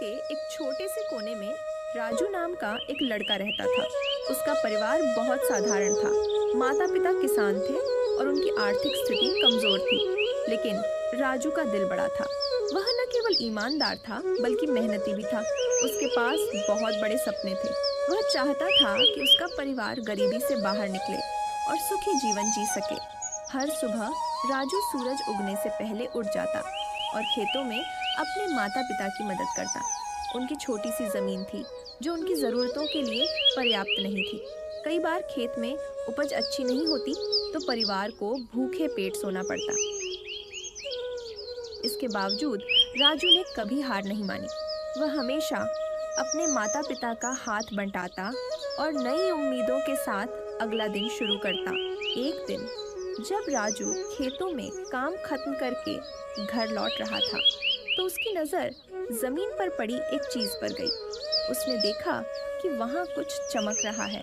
के एक छोटे से कोने में राजू नाम का एक लड़का रहता था। उसका परिवार बहुत साधारण था। माता पिता किसान थे और उनकी आर्थिक स्थिति कमजोर थी। लेकिन राजू का दिल बड़ा था। वह न केवल ईमानदार था बल्कि मेहनती भी था। उसके पास बहुत बड़े सपने थे। वह चाहता था कि उसका परिवार गरीबी से बाहर निकले और सुखी जीवन जी सके। हर सुबह राजू सूरज उगने से पहले उठ जाता और खेतों में अपने माता पिता की मदद करता। उनकी छोटी सी जमीन थी जो उनकी ज़रूरतों के लिए पर्याप्त नहीं थी। कई बार खेत में उपज अच्छी नहीं होती तो परिवार को भूखे पेट सोना पड़ता। इसके बावजूद राजू ने कभी हार नहीं मानी। वह हमेशा अपने माता पिता का हाथ बंटाता और नई उम्मीदों के साथ अगला दिन शुरू करता। एक दिन जब राजू खेतों में काम खत्म करके घर लौट रहा था तो उसकी नज़र जमीन पर पड़ी एक चीज पर गई। उसने देखा कि वहां कुछ चमक रहा है।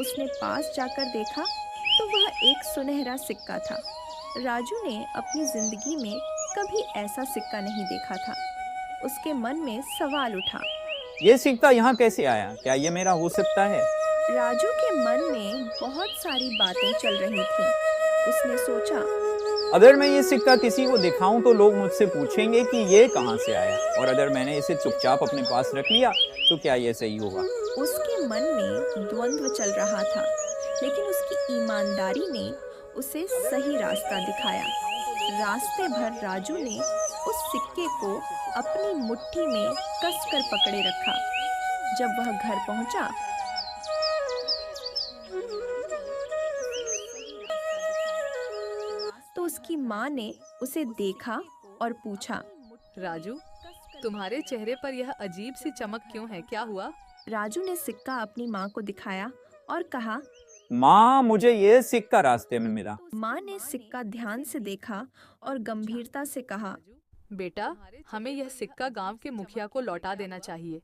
उसने पास जाकर देखा तो वह एक सुनहरा सिक्का था। राजू ने अपनी जिंदगी में कभी ऐसा सिक्का नहीं देखा था। उसके मन में सवाल उठा, ये सिक्का यहाँ कैसे आया? क्या ये मेरा हो सकता है? राजू के मन में बहुत सारी बातें चल रही थीं। उसने सोचा, अगर मैं ये सिक्का किसी को दिखाऊं तो लोग मुझसे पूछेंगे कि ये कहाँ से आया, और अगर मैंने इसे चुपचाप अपने पास रख लिया तो क्या ये सही होगा? उसके मन में द्वंद्व चल रहा था, लेकिन उसकी ईमानदारी ने उसे सही रास्ता दिखाया। रास्ते भर राजू ने उस सिक्के को अपनी मुट्ठी में कसकर पकड़े रखा। जब वह घर पहुंचा तो उसकी माँ ने उसे देखा और पूछा, राजू, तुम्हारे चेहरे पर यह अजीब सी चमक क्यों है? क्या हुआ? राजू ने सिक्का अपनी माँ को दिखाया और कहा, माँ, मुझे ये सिक्का रास्ते में मिला। माँ ने सिक्का ध्यान से देखा और गंभीरता से कहा, बेटा, हमें यह सिक्का गांव के मुखिया को लौटा देना चाहिए।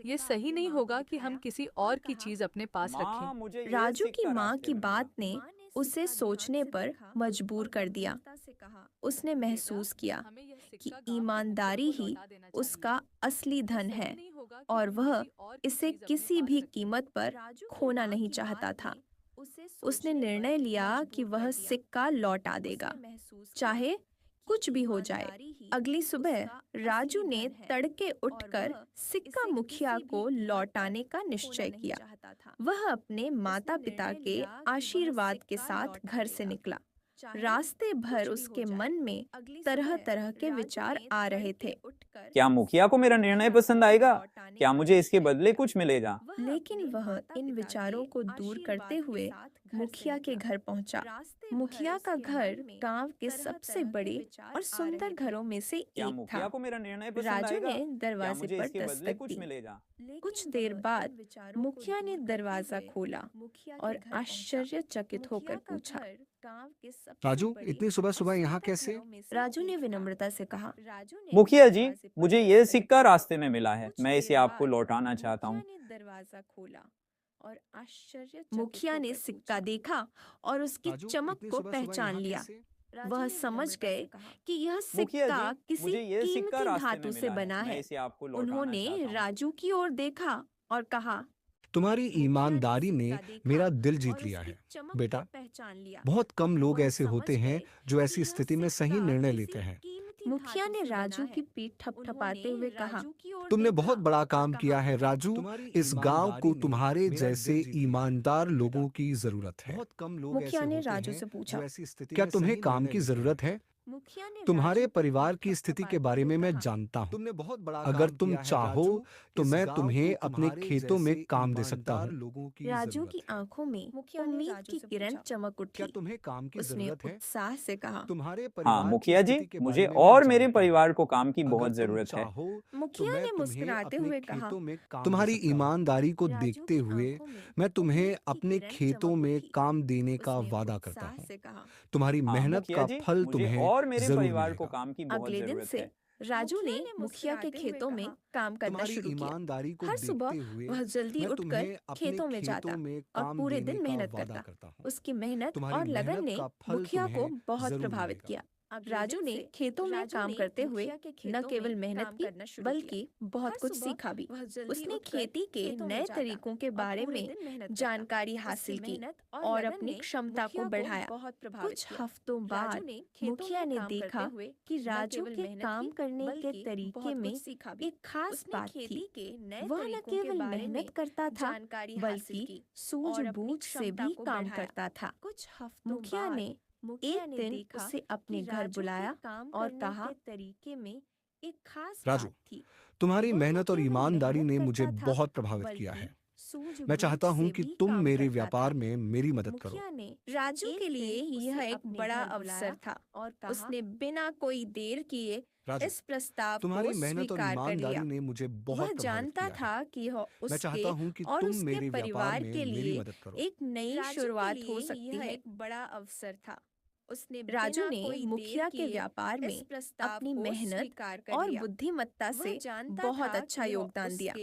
ये सही नहीं होगा कि हम किसी और की चीज अपने पास माँ, रखें। मुझे ये राजू की सिक्का माँ रास्ते की में मिला। बात ने उसे सोचने पर मजबूर कर दिया। उसने महसूस किया कि ईमानदारी ही उसका असली धन है और वह इसे किसी भी कीमत पर खोना नहीं चाहता था। उसने निर्णय लिया कि वह सिक्का लौटा देगा, चाहे कुछ भी हो जाए। अगली सुबह राजू ने तड़के उठकर सिक्का मुखिया को लौटाने का निश्चय किया। वह अपने माता पिता के आशीर्वाद के साथ घर से निकला। रास्ते भर उसके मन में तरह तरह के विचार आ रहे थे। क्या मुखिया को मेरा निर्णय पसंद आएगा? क्या मुझे इसके बदले कुछ मिलेगा? लेकिन वह इन विचारों को दूर करते हुए मुखिया के घर पहुंचा। मुखिया का घर गांव के सबसे बड़े और सुंदर घरों में से क्या एक मुखिया था। को मेरा निर्णय पसंद राजू आएगा? ने क्या दरवाजे मुझे पर इसके बदले दस्तक कुछ दी। मिलेगा? कुछ देर बाद मुखिया ने दरवाजा खोला और आश्चर्यचकित होकर पूछा, राजू, इतनी सुबह सुबह यहाँ कैसे? राजू ने विनम्रता से कहा, मुखिया जी, मुझे ये सिक्का रास्ते में मिला है। मैं इसे आपको लौटाना चाहता हूँ। दरवाजा खोला और मुखिया ने सिक्का देखा और उसकी राजू, चमक इतनी को सुबह-सुबह पहचान यहाँ लिया। कैसे? वह समझ गए कि यह मुखिया सिक्का जी, किसी मुझे ये सिक्का कीमती रास्ते में धातु से मिला है। बना मैं है। इसे आपको लौटाना उन्होंने चाहता हूँ। राजू की ओर देखा और कहा, तुम्हारी ईमानदारी ने मेरा दिल जीत लिया है। बेटा, बहुत कम लोग ऐसे होते हैं जो ऐसी स्थिति में सही निर्णय लेते हैं। मुखिया ने राजू की पीठ थपथपाते हुए कहा, तुमने बहुत बड़ा काम किया है राजू। इस गांव को तुम्हारे जैसे ईमानदार लोगों की जरूरत है। बहुत कम लोग मुखिया ऐसे ने होते राजू हैं से पूछा, जो ऐसी स्थिति क्या तुम्हें काम की जरूरत है? तुम्हारे परिवार की स्थिति के बारे में मैं जानता हूँ। तुमने बहुत बड़ा अगर तुम चाहो तो मैं तुम्हें अपने खेतों में काम दे सकता हूँ। राजू की आंखों में उम्मीद की किरण चमक उठी। क्या तुम्हें काम की उसने जरूरत है? उत्साह से कहा, तुम्हारे हाँ परिवार की मुखिया जी, स्थिति के मुझे बारे में और मैं मेरे जानता हूँ। परिवार को काम की अगर बहुत तुम जरूरत है। चाहो तो मुखिया मैं ने तुम्हें मुस्कुराते अपने हुए कहा, खेतों में काम तुम्हारी ईमानदारी को देखते हुए मैं तुम्हें अपने खेतों में काम देने का वादा करता हूँ। तुम्हारी हाँ मेहनत मुखिया का जी, फल मुझे तुम्हें और मेरे जरूर परिवार को मिलेगा। काम की बहुत अगले दिन जरूरत से है। राजू ने मुखिया के खेतों में काम करना तुम्हारी शुरू किया। ईमानदारी को हर सुबह देखते हुए वह जल्दी मैं उठकर तुम्हें अपने खेतों में जाता खेतों में और काम पूरे देने दिन का मेहनत वादा करता। करता हूँ। उसकी मेहनत तुम्हारी और लगन मेहनत ने का फल मुखिया को तुम्हें बहुत जरूर प्रभावित मिलेगा। किया। राजू ने खेतों में काम करते हुए न केवल मेहनत की बल्कि बहुत कुछ सीखा भी। उसने खेती के नए तरीकों के बारे में जानकारी हासिल की और अपनी क्षमता को बढ़ाया। कुछ हफ्तों बाद मुखिया ने देखा कि राजू के काम करने के तरीके में एक खास बात थी। वह न केवल मेहनत करता था बल्कि सूझबूझ से भी काम करता था। मुखिया ने एक दिन उसे अपने घर बुलाया और कहा, तरीके में एक खास राजू, बात थी। तुम्हारी मेहनत और ईमानदारी ने मुझे बहुत प्रभावित किया है। मैं चाहता हूँ कि तुम मेरे व्यापार में मेरी मदद करो। राजू के लिए यह एक बड़ा अवसर था और उसने बिना कोई देर किए राजू, इस प्रस्ताव तुम्हारी को मेहनत और स्वीकार कर ईमानदारी लिया। ने मुझे वह बहुत प्रभावित जानता किया है। था कि यह मैं उसके चाहता हूँ कि और तुम उसके मेरे व्यापार परिवार में के मेरी लिए मदद करो। एक नई शुरुआत हो सकती है। एक बड़ा अवसर था। राजू ने मुखिया के व्यापार में अपनी मेहनत और बुद्धिमत्ता से बहुत अच्छा योगदान दिया।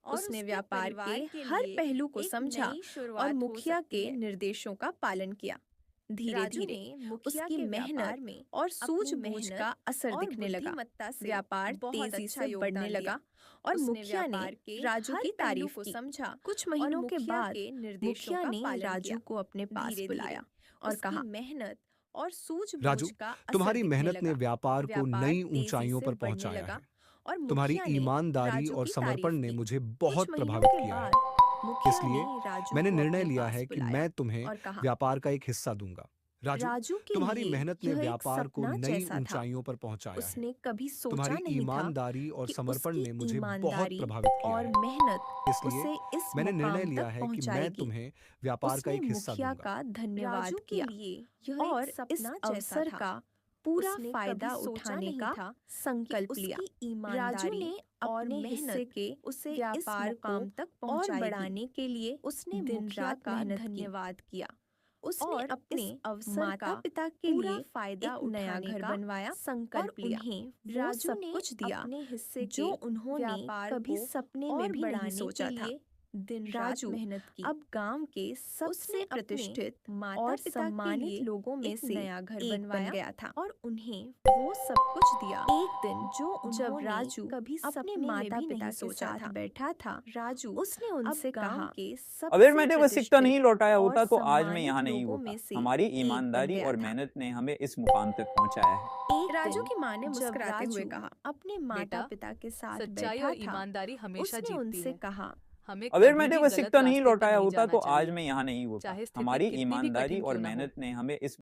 उसने व्यापार के हर पहलू को समझा और मुखिया के निर्देशों का पालन किया। धीरे धीरे उसकी मेहनत और सूझबूझ का असर दिखने लगा। व्यापार तेजी से बढ़ने लगा और मुखिया ने राजू की तारीफ की। कुछ महीनों के बाद मुखिया ने राजू को अपने पास बुलाया और कहा, मेहनत और सूझबूझ राजू, का असर तुम्हारी दिखने मेहनत ने लगा। व्यापार को व्यापार नई तेजी ऊंचाइयों से पर बढ़ने पहुंचाया लगा है। और तुम्हारी मुखिया ने ईमानदारी राजू और की समर्पण तारीफ ने की। मुझे कुछ बहुत महीनों प्रभावित के किया है। बाद मुखिया इसलिए ने राजू मैंने को निर्णय अपने लिया पास है कि बुलाया मैं तुम्हें और कहा, व्यापार का एक हिस्सा दूंगा। राजू, राजू के तुम्हारी लिए मेहनत ने यह एक व्यापार को सपना नई जैसा था। ऊंचाइयों पर पहुंचाया है। उसने कभी सोचा तुम्हारी नहीं था ईमानदारी और कि समर्पण उसकी ने मुझे बहुत ईमानदारी प्रभावित किया और है। मेहनत इसलिए उसे इस मैंने निर्णय मुकाम लिया तक है कि मैं पहुंचाएगी। तुम्हें व्यापार का उसने एक हिस्सा मुखिया दूंगा। का धन्यवाद राजू के किया लिए और इस अवसर का पूरा उसने फायदा कभी सोचा उठाने नहीं का था संकल्प लिया। राजू ने अपने हिस्से के उसे व्यापार मुकाम तक और बढ़ाने के लिए उसने दिन रात मेहनत धन्यवाद किया। उसने अपने माता पिता के लिए फायदा एक नया घर बनवाया, संकल्प लिया। राजू सब कुछ दिया अपने हिस्से जो उन्होंने कभी सपने में भी नहीं सोचा था। दिन रात मेहनत की। अब गांव के सबसे प्रतिष्ठित और सम्मानित लोगों में से नया घर बन गया था और उन्हें वो सब कुछ दिया। एक दिन जब राजू कभी अपने माता पिता के साथ बैठा था, राजू उसने उनसे कहा कि अगर मैंने वह सिक्का नहीं लौटाया होता तो आज मैं यहाँ नहीं होता। हमारी ईमानदारी और मेहनत ने हमें इस मुकाम तक पहुँचाया है। राजू की माँ ने मुस्कुराते हुए कहा, अपने माता बेटा, पिता के साथ सच्चाई बैठा और था। ईमानदारी हमेशा उसने जीतती उनसे है। कहा, हमें अगर कभी मैंने भी वह गलत सिक्का नहीं रास्ते पर लौटाया नहीं होता जाना तो आज चाहिए। मैं यहाँ नहीं होता। चाहे स्थिति हमारी कितनी भी ईमानदारी कठिन और क्यों ना हो। मेहनत ने हमें इस